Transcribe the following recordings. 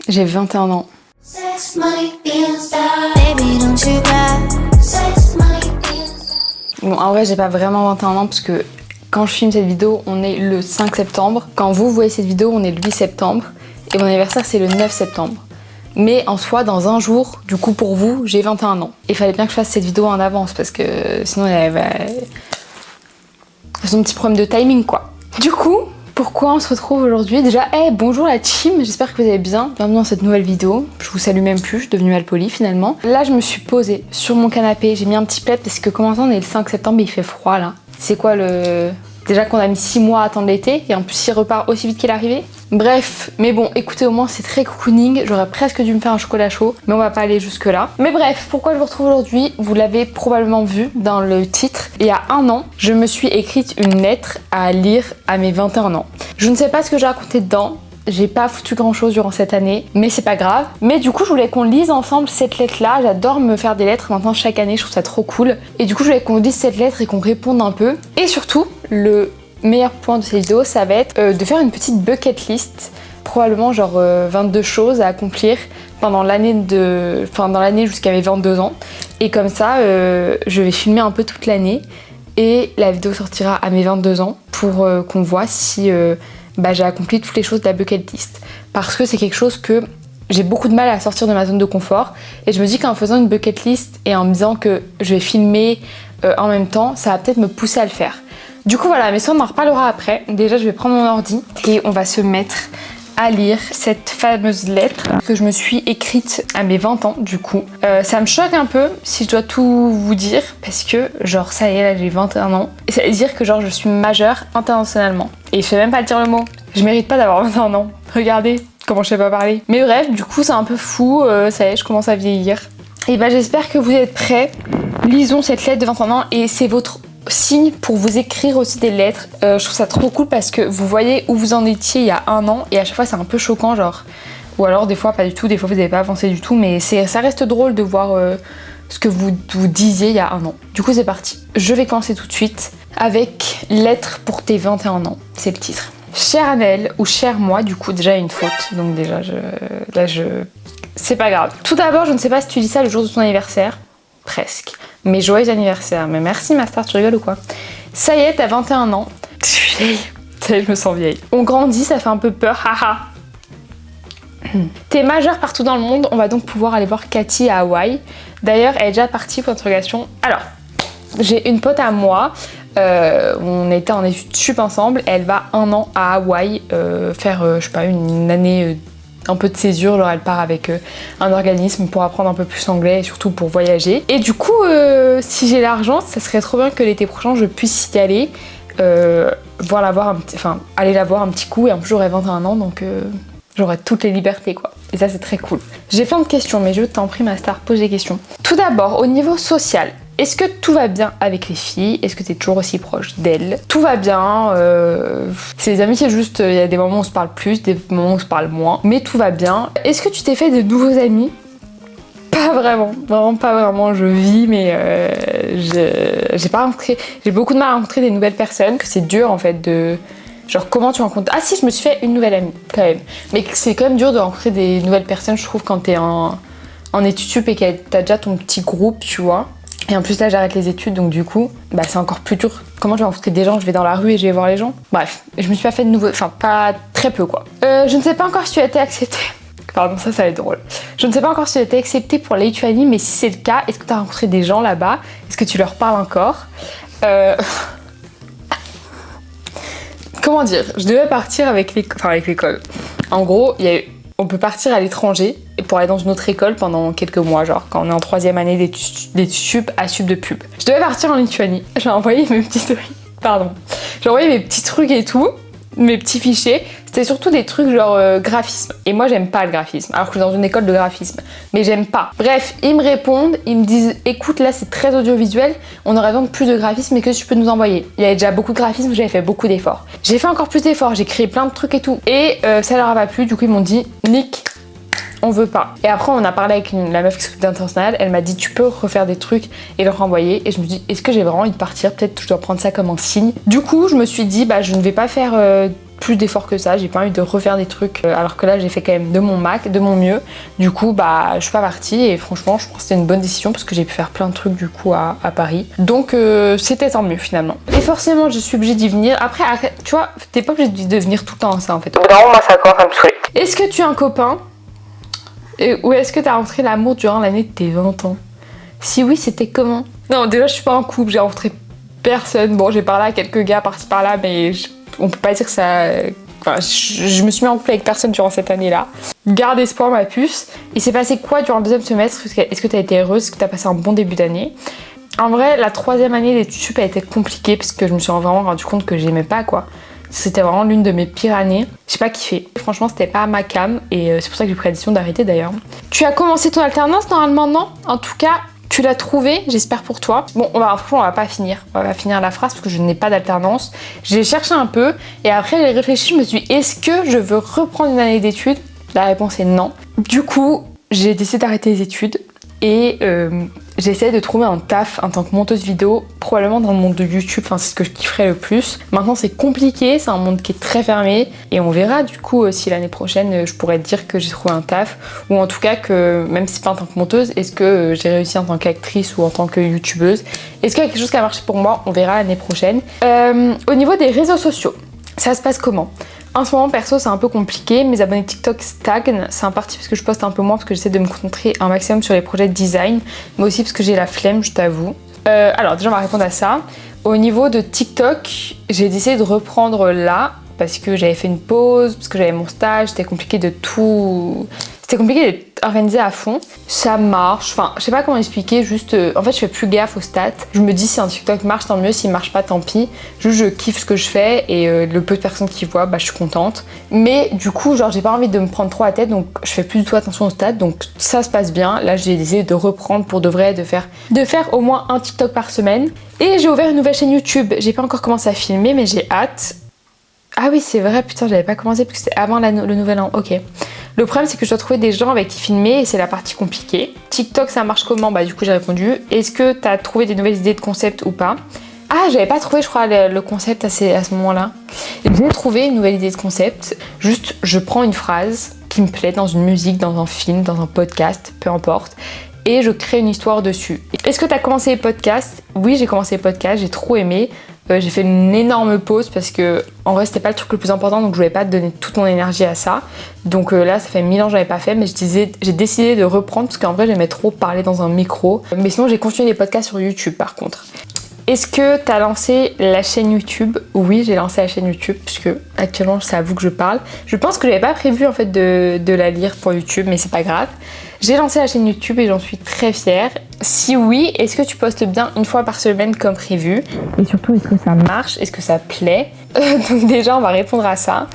J'ai 21 ans. Bon, en vrai, j'ai pas vraiment 21 ans parce que quand je filme cette vidéo, on est le 5 septembre. Quand vous voyez cette vidéo, on est le 8 septembre. Et mon anniversaire, c'est le 9 septembre. Mais en soi, dans un jour, du coup, pour vous, j'ai 21 ans. Et il fallait bien que je fasse cette vidéo en avance parce que sinon, elle va... C'est un petit problème de timing, quoi. Du coup, pourquoi on se retrouve aujourd'hui? Déjà, bonjour la team, j'espère que vous allez bien. Bienvenue dans cette nouvelle vidéo. Je vous salue même plus, je suis devenue malpolie finalement. Là, je me suis posée sur mon canapé, j'ai mis un petit plaid parce que comment ça, on est le 5 septembre et il fait froid là. C'est quoi le... Déjà qu'on a mis 6 mois à attendre l'été et en plus il repart aussi vite qu'il est arrivé. Bref, mais bon, écoutez, au moins c'est très cocooning. J'aurais presque dû me faire un chocolat chaud, mais on va pas aller jusque là. Mais bref, pourquoi je vous retrouve aujourd'hui? Vous l'avez probablement vu dans le titre. Il y a un an, je me suis écrite une lettre à lire à mes 21 ans. Je ne sais pas ce que j'ai raconté dedans. J'ai pas foutu grand chose durant cette année, mais c'est pas grave. Mais du coup, je voulais qu'on lise ensemble cette lettre-là. J'adore me faire des lettres maintenant chaque année, je trouve ça trop cool. Et du coup, je voulais qu'on lise cette lettre et qu'on réponde un peu. Et surtout, le meilleur point de cette vidéo, ça va être de faire une petite bucket list. Probablement genre 22 choses à accomplir pendant l'année dans l'année jusqu'à mes 22 ans. Et comme ça, je vais filmer un peu toute l'année. Et la vidéo sortira à mes 22 ans pour qu'on voit si... j'ai accompli toutes les choses de la bucket list. Parce que c'est quelque chose que j'ai beaucoup de mal à sortir de ma zone de confort. Et je me dis qu'en faisant une bucket list et en me disant que je vais filmer en même temps, ça va peut-être me pousser à le faire. Du coup voilà, mais ça on en reparlera après. Déjà je vais prendre mon ordi et on va se mettre à lire cette fameuse lettre que je me suis écrite à mes 20 ans du coup. Ça me choque un peu si je dois tout vous dire parce que genre ça y est, là j'ai 21 ans. Et ça veut dire que genre je suis majeure internationalement. Et je sais même pas dire le mot. Je mérite pas d'avoir 21 ans. Regardez comment je sais pas parler. Mais bref, du coup c'est un peu fou, ça y est, je commence à vieillir. Et j'espère que vous êtes prêts. Lisons cette lettre de 21 ans et c'est votre signe pour vous écrire aussi des lettres. Je trouve ça trop cool parce que vous voyez où vous en étiez il y a un an et à chaque fois c'est un peu choquant genre. Ou alors des fois pas du tout, des fois vous n'avez pas avancé du tout, mais ça reste drôle de voir ce que vous disiez il y a un an. Du coup c'est parti. Je vais commencer tout de suite avec lettre pour tes 21 ans, c'est le titre. Cher Annelle ou cher moi, du coup déjà une faute, donc déjà c'est pas grave. Tout d'abord, je ne sais pas si tu dis ça le jour de ton anniversaire, presque. Mais joyeux anniversaire. Mais merci ma star, tu rigoles ou quoi? Ça y est, t'as 21 ans. Je suis vieille. Ça y est, je me sens vieille. On grandit, ça fait un peu peur, haha. T'es majeure partout dans le monde, on va donc pouvoir aller voir Cathy à Hawaï. D'ailleurs, elle est déjà partie pour l'interrogation. Alors, j'ai une pote à moi, on était en études sup ensemble, elle va un an à Hawaï faire, je sais pas, une année... un peu de césure, genre elle part avec un organisme pour apprendre un peu plus anglais et surtout pour voyager. Et du coup, si j'ai l'argent, ça serait trop bien que l'été prochain je puisse y aller, aller la voir un petit coup et en plus j'aurai 21 ans donc j'aurai toutes les libertés quoi. Et ça c'est très cool. J'ai plein de questions mais je t'en prie ma star, pose des questions. Tout d'abord, au niveau social, est-ce que tout va bien avec les filles? Est-ce que t'es toujours aussi proche d'elles? Tout va bien, c'est les amitiés juste, il y a des moments où on se parle plus, des moments où on se parle moins, mais tout va bien. Est-ce que tu t'es fait de nouveaux amis? Pas vraiment, vraiment pas vraiment, je vis mais j'ai beaucoup de mal à rencontrer des nouvelles personnes, que c'est dur en fait de... Genre comment tu rencontres... Ah si, je me suis fait une nouvelle amie quand même, mais c'est quand même dur de rencontrer des nouvelles personnes je trouve quand t'es en études sup et que t'as déjà ton petit groupe tu vois. Et en plus là j'arrête les études donc du coup c'est encore plus dur. Comment je vais rencontrer des gens? Je vais dans la rue et je vais voir les gens. Bref, je me suis pas fait de nouveau, enfin pas très peu quoi. Je ne sais pas encore si tu as été acceptée. Pardon, ça va être drôle. Je ne sais pas encore si tu as été acceptée pour la Lituanie, mais si c'est le cas, est-ce que tu as rencontré des gens là-bas? Est-ce que tu leur parles encore? Comment dire? Je devais partir avec l'école. En gros, on peut partir à l'étranger pour aller dans une autre école pendant quelques mois, genre quand on est en 3e année d'études sup à sup de pub. Je devais partir en Lituanie, j'ai envoyé mes petits trucs, j'ai envoyé mes petits trucs et tout, mes petits fichiers, c'était surtout des trucs genre graphisme. Et moi j'aime pas le graphisme, alors que je suis dans une école de graphisme, mais j'aime pas. Bref, ils me répondent, ils me disent écoute là c'est très audiovisuel, on aurait besoin de plus de graphisme mais que tu peux nous envoyer. Il y avait déjà beaucoup de graphisme, j'avais fait beaucoup d'efforts. J'ai fait encore plus d'efforts, j'ai créé plein de trucs et tout. Et ça leur a pas plu, du coup ils m'ont dit Nick, on veut pas. Et après on a parlé avec la meuf qui s'occupe d'international, elle m'a dit tu peux refaire des trucs et leur renvoyer. Et je me dis est-ce que j'ai vraiment envie de partir? Peut-être que je dois prendre ça comme un signe. Du coup je me suis dit je ne vais pas faire plus d'efforts que ça, j'ai pas envie de refaire des trucs alors que là j'ai fait quand même de mon max, de mon mieux. Du coup bah je suis pas partie et franchement je pense que c'était une bonne décision parce que j'ai pu faire plein de trucs du coup à Paris. Donc c'était tant mieux finalement. Et forcément je suis obligée d'y venir. Après tu vois, t'es pas obligée de venir tout le temps ça en fait. Non, moi ça commence à me saouler. Est-ce que tu as un copain ou est-ce que t'as rencontré l'amour durant l'année de tes 20 ans? Si oui, c'était comment? Non, déjà je suis pas en couple, j'ai rencontré personne. Bon, j'ai parlé à quelques gars par-ci par-là, mais on peut pas dire que ça... Enfin, je me suis mis en couple avec personne durant cette année-là. Garde espoir ma puce. Il s'est passé quoi durant le deuxième semestre? Est-ce que t'as été heureuse? Est-ce que t'as passé un bon début d'année? En vrai, la troisième année d'études sup a été compliquée parce que je me suis vraiment rendu compte que j'aimais pas quoi. C'était vraiment l'une de mes pires années. J'ai pas kiffé. Franchement, c'était pas ma cam et c'est pour ça que j'ai pris la décision d'arrêter d'ailleurs. Tu as commencé ton alternance normalement, non? En tout cas, tu l'as trouvé, j'espère pour toi. Bon, franchement, on va pas finir. On va pas finir la phrase parce que je n'ai pas d'alternance. J'ai cherché un peu et après j'ai réfléchi, je me suis dit, est-ce que je veux reprendre une année d'études? La réponse est non. Du coup, j'ai décidé d'arrêter les études et j'essaie de trouver un taf en tant que monteuse vidéo, probablement dans le monde de YouTube, enfin c'est ce que je kifferais le plus. Maintenant c'est compliqué, c'est un monde qui est très fermé et on verra du coup si l'année prochaine je pourrais te dire que j'ai trouvé un taf ou en tout cas que même si pas en tant que monteuse, est-ce que j'ai réussi en tant qu'actrice ou en tant que youtubeuse. Est-ce qu'il y a quelque chose qui a marché pour moi? On verra l'année prochaine. Au niveau des réseaux sociaux, ça se passe comment? En ce moment, perso, c'est un peu compliqué. Mes abonnés TikTok stagnent. C'est en partie parce que je poste un peu moins, parce que j'essaie de me concentrer un maximum sur les projets de design, mais aussi parce que j'ai la flemme, je t'avoue. Alors, déjà, on va répondre à ça. Au niveau de TikTok, j'ai décidé de reprendre là, parce que j'avais fait une pause, parce que j'avais mon stage, c'était compliqué de tout... C'était compliqué d'être organisé à fond. Ça marche, enfin, je sais pas comment expliquer, juste... en fait, je fais plus gaffe aux stats. Je me dis si un TikTok marche, tant mieux. S'il marche pas, tant pis. Juste, je kiffe ce que je fais et le peu de personnes qui voient, bah, je suis contente. Mais du coup, genre, j'ai pas envie de me prendre trop la tête, donc je fais plus du tout attention aux stats. Donc, ça se passe bien. Là, j'ai décidé de reprendre pour de vrai, de faire au moins un TikTok par semaine. Et j'ai ouvert une nouvelle chaîne YouTube. J'ai pas encore commencé à filmer, mais j'ai hâte. Ah oui, c'est vrai, putain, j'avais pas commencé parce que c'était avant le nouvel an. Ok. Le problème, c'est que je dois trouver des gens avec qui filmer et c'est la partie compliquée. TikTok, ça marche comment? Bah, du coup, j'ai répondu. Est-ce que t'as trouvé des nouvelles idées de concept ou pas? Ah, j'avais pas trouvé, je crois, le concept à ce moment-là. J'ai trouvé une nouvelle idée de concept. Juste, je prends une phrase qui me plaît dans une musique, dans un film, dans un podcast, peu importe. Et je crée une histoire dessus. Est-ce que t'as commencé les podcasts? Oui, j'ai commencé les podcasts, j'ai trop aimé. J'ai fait une énorme pause parce que en vrai c'était pas le truc le plus important, donc je voulais pas donner toute mon énergie à ça. Donc là ça fait 1000 ans que j'avais pas fait, mais j'ai décidé de reprendre parce qu'en vrai j'aimais trop parler dans un micro. Mais sinon j'ai continué les podcasts sur YouTube par contre. Est-ce que t'as lancé la chaîne YouTube? Oui, j'ai lancé la chaîne YouTube puisque actuellement c'est à vous que je parle. Je pense que j'avais pas prévu en fait de la lire pour YouTube, mais c'est pas grave. J'ai lancé la chaîne YouTube et j'en suis très fière. Si oui, est-ce que tu postes bien une fois par semaine comme prévu? Et surtout, est-ce que ça marche? Est-ce que ça plaît? Donc déjà, on va répondre à ça.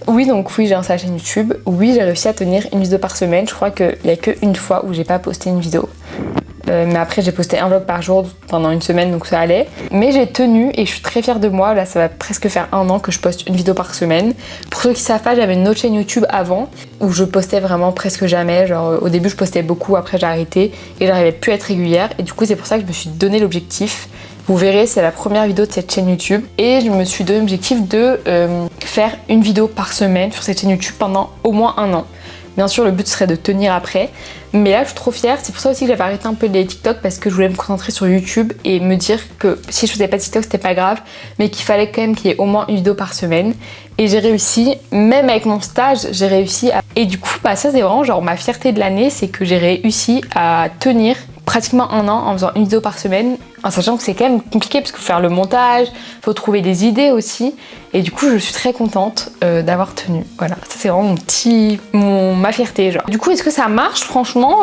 Oui, donc oui, j'ai lancé la chaîne YouTube. Oui, j'ai réussi à tenir une vidéo par semaine. Je crois qu'il n'y a qu'une fois où j'ai pas posté une vidéo. Mais après j'ai posté un vlog par jour pendant une semaine, donc ça allait. Mais j'ai tenu et je suis très fière de moi. Là ça va presque faire 1 an que je poste une vidéo par semaine. Pour ceux qui savent pas, j'avais une autre chaîne YouTube avant où je postais vraiment presque jamais. Genre au début je postais beaucoup, après j'ai arrêté et j'arrivais plus à être régulière. Et du coup c'est pour ça que je me suis donné l'objectif. Vous verrez, c'est la première vidéo de cette chaîne YouTube. Et je me suis donné l'objectif de faire une vidéo par semaine sur cette chaîne YouTube pendant au moins 1 an. Bien sûr, le but serait de tenir après. Mais là, je suis trop fière. C'est pour ça aussi que j'avais arrêté un peu les TikTok parce que je voulais me concentrer sur YouTube et me dire que si je faisais pas de TikTok, c'était pas grave, mais qu'il fallait quand même qu'il y ait au moins une vidéo par semaine. Et j'ai réussi, même avec mon stage, j'ai réussi à... Et du coup, bah ça c'est vraiment genre ma fierté de l'année, c'est que j'ai réussi à tenir pratiquement 1 an en faisant une vidéo par semaine, en sachant que c'est quand même compliqué parce qu'il faut faire le montage, faut trouver des idées aussi. Et du coup, je suis très contente d'avoir tenu. Voilà, ça c'est vraiment ma fierté genre. Du coup, est-ce que ça marche? Franchement,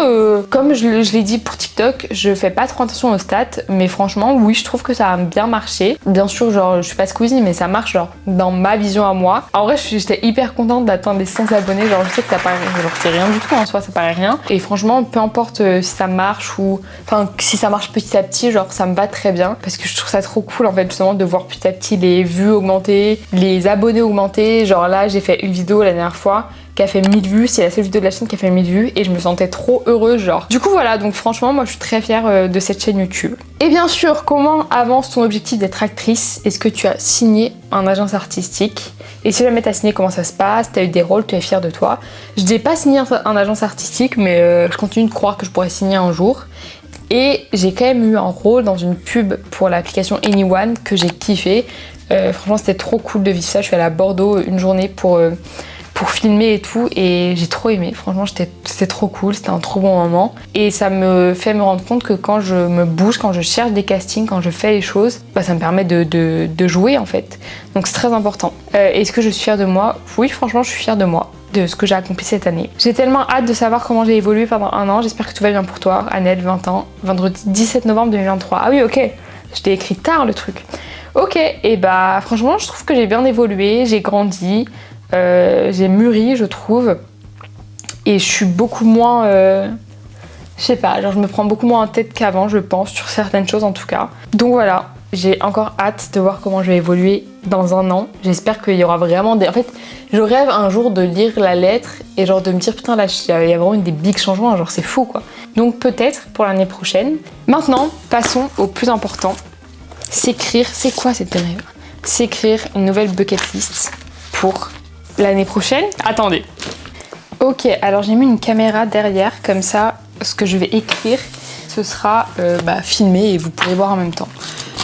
comme je l'ai dit pour TikTok, je fais pas trop attention aux stats, mais franchement, oui, je trouve que ça a bien marché. Bien sûr, genre, je suis pas Squeezie, mais ça marche genre dans ma vision à moi. En vrai, j'étais hyper contente d'atteindre les 100 abonnés. Genre, je sais que ça paraît, genre, c'est rien du tout en soi, ça paraît rien. Et franchement, peu importe si ça marche ou, enfin, si ça marche petit à petit, genre, ça me va très bien parce que je trouve ça trop cool en fait justement de voir petit à petit les vues augmenter, les abonnés augmenter. Genre là j'ai fait une vidéo la dernière fois qui a fait 1000 vues, c'est la seule vidéo de la chaîne qui a fait 1000 vues et je me sentais trop heureuse genre. Du coup voilà, donc franchement moi je suis très fière de cette chaîne YouTube. Et bien sûr, comment avance ton objectif d'être actrice? Est-ce que tu as signé en agence artistique? Et si jamais tu as signé, comment ça se passe? Tu as eu des rôles, tu es fière de toi? Je n'ai pas signé en agence artistique, mais je continue de croire que je pourrais signer un jour. Et j'ai quand même eu un rôle dans une pub pour l'application Anyone que j'ai kiffé. Franchement, c'était trop cool de vivre ça. Je suis allée à Bordeaux une journée pour filmer et tout, et j'ai trop aimé. Franchement, c'était trop cool, c'était un trop bon moment. Et ça me fait me rendre compte que quand je me bouge, quand je cherche des castings, quand je fais les choses, bah, ça me permet de jouer en fait. Donc c'est très important. Est-ce que je suis fière de moi? Oui, franchement, je suis fière de moi, de ce que j'ai accompli cette année. J'ai tellement hâte de savoir comment j'ai évolué pendant un an. J'espère que tout va bien pour toi. Annelle, 20 ans, vendredi 17 novembre 2023. Ah oui, ok, je t'ai écrit tard le truc. Ok, et bah franchement, je trouve que j'ai bien évolué, j'ai grandi. J'ai mûri, je trouve, et je suis beaucoup moins, je sais pas, genre je me prends beaucoup moins en tête qu'avant, je pense, sur certaines choses en tout cas. Donc voilà, j'ai encore hâte de voir comment je vais évoluer dans un an. J'espère qu'il y aura vraiment des... En fait, je rêve un jour de lire la lettre et genre de me dire putain là, il y a vraiment des big changements, genre c'est fou quoi. Donc peut-être pour l'année prochaine. Maintenant, passons au plus important. S'écrire, c'est quoi cette rêve? S'écrire une nouvelle bucket list pour l'année prochaine. Attendez. Ok, alors j'ai mis une caméra derrière, comme ça, ce que je vais écrire, ce sera filmé et vous pourrez voir en même temps.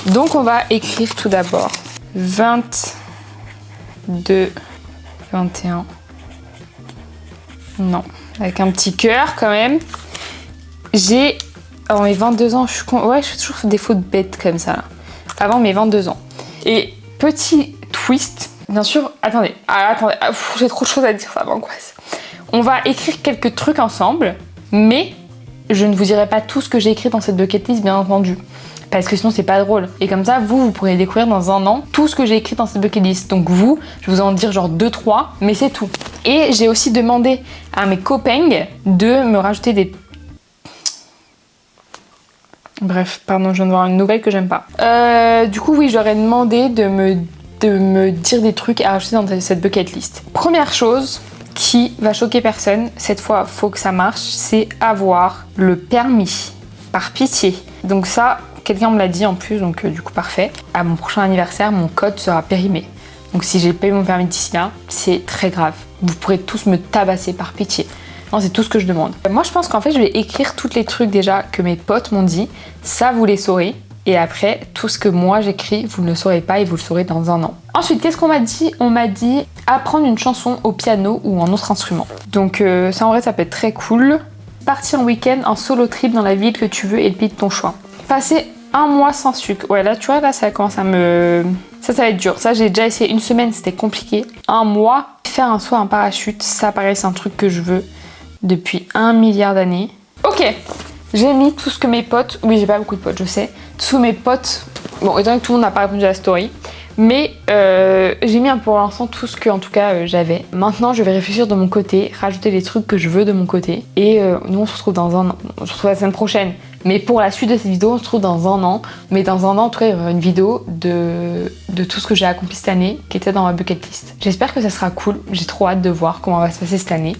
Donc on va écrire tout d'abord 22, 21. Non, avec un petit cœur quand même. J'ai... Avant mes 22 ans, je fais toujours des fautes bêtes comme ça. Avant mes 22 ans. Et petit twist... Bien sûr, attendez, j'ai trop de choses à dire, ça m'angoisse. On va écrire quelques trucs ensemble, mais je ne vous dirai pas tout ce que j'ai écrit dans cette bucket list, bien entendu. Parce que sinon, c'est pas drôle. Et comme ça, vous pourrez découvrir dans un an tout ce que j'ai écrit dans cette bucket list. Donc vous, je vais vous en dire genre 2-3, mais c'est tout. Et j'ai aussi demandé à mes copains de me rajouter des... Bref, pardon, je viens de voir une nouvelle que j'aime pas. Du coup, oui, j'aurais demandé de me dire des trucs à rajouter dans cette bucket list. Première chose qui va choquer personne, cette fois faut que ça marche, c'est avoir le permis, par pitié. Donc ça, quelqu'un me l'a dit en plus, donc du coup parfait. À mon prochain anniversaire, mon code sera périmé. Donc si j'ai pas eu mon permis d'ici là, c'est très grave. Vous pourrez tous me tabasser par pitié. Non, c'est tout ce que je demande. Moi je pense qu'en fait je vais écrire tous les trucs déjà que mes potes m'ont dit, ça vous les saurez. Et après, tout ce que moi j'écris, vous ne le saurez pas et vous le saurez dans un an. Ensuite, qu'est-ce qu'on m'a dit? On m'a dit apprendre une chanson au piano ou en autre instrument. Donc ça en vrai, ça peut être très cool. Partir en week-end en solo trip dans la ville que tu veux et le pays de ton choix. Passer un mois sans sucre. Ouais, là tu vois, là ça commence à me... Ça va être dur. Ça, j'ai déjà essayé une semaine, c'était compliqué. Un mois, faire un saut en parachute, ça pareil, c'est un truc que je veux depuis 1 milliard d'années. Ok, j'ai mis tout ce que mes potes... Oui, j'ai pas beaucoup de potes, je sais. Tous mes potes, bon, étant donné que tout le monde n'a pas répondu à la story, mais j'ai mis pour l'instant tout ce que, en tout cas, j'avais. Maintenant, je vais réfléchir de mon côté, rajouter les trucs que je veux de mon côté. Et nous, on se retrouve dans un an. On se retrouve la semaine prochaine. Mais pour la suite de cette vidéo, on se retrouve dans un an. Mais dans un an, en tout cas, il y aura une vidéo de tout ce que j'ai accompli cette année qui était dans ma bucket list. J'espère que ça sera cool. J'ai trop hâte de voir comment va se passer cette année.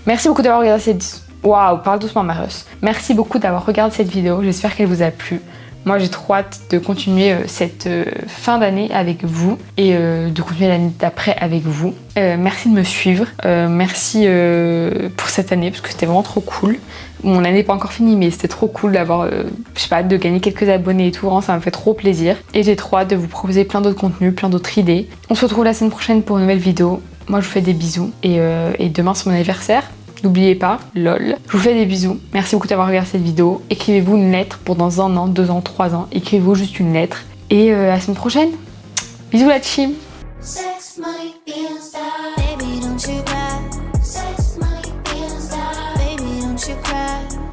Merci beaucoup d'avoir regardé cette... Waouh, parle doucement, Marius. Merci beaucoup d'avoir regardé cette vidéo. J'espère qu'elle vous a plu. Moi, j'ai trop hâte de continuer cette fin d'année avec vous et de continuer l'année d'après avec vous. Merci de me suivre. Merci pour cette année parce que c'était vraiment trop cool. Mon année n'est pas encore finie, mais c'était trop cool d'avoir, je sais pas, de gagner quelques abonnés et tout. Vraiment, ça m'a fait trop plaisir. Et j'ai trop hâte de vous proposer plein d'autres contenus, plein d'autres idées. On se retrouve la semaine prochaine pour une nouvelle vidéo. Moi, je vous fais des bisous et demain, c'est mon anniversaire. N'oubliez pas, lol. Je vous fais des bisous. Merci beaucoup d'avoir regardé cette vidéo. Écrivez-vous une lettre pour dans 1 an, 2 ans, 3 ans. Écrivez-vous juste une lettre. Et à la semaine prochaine. Bisous la team. Sex, money,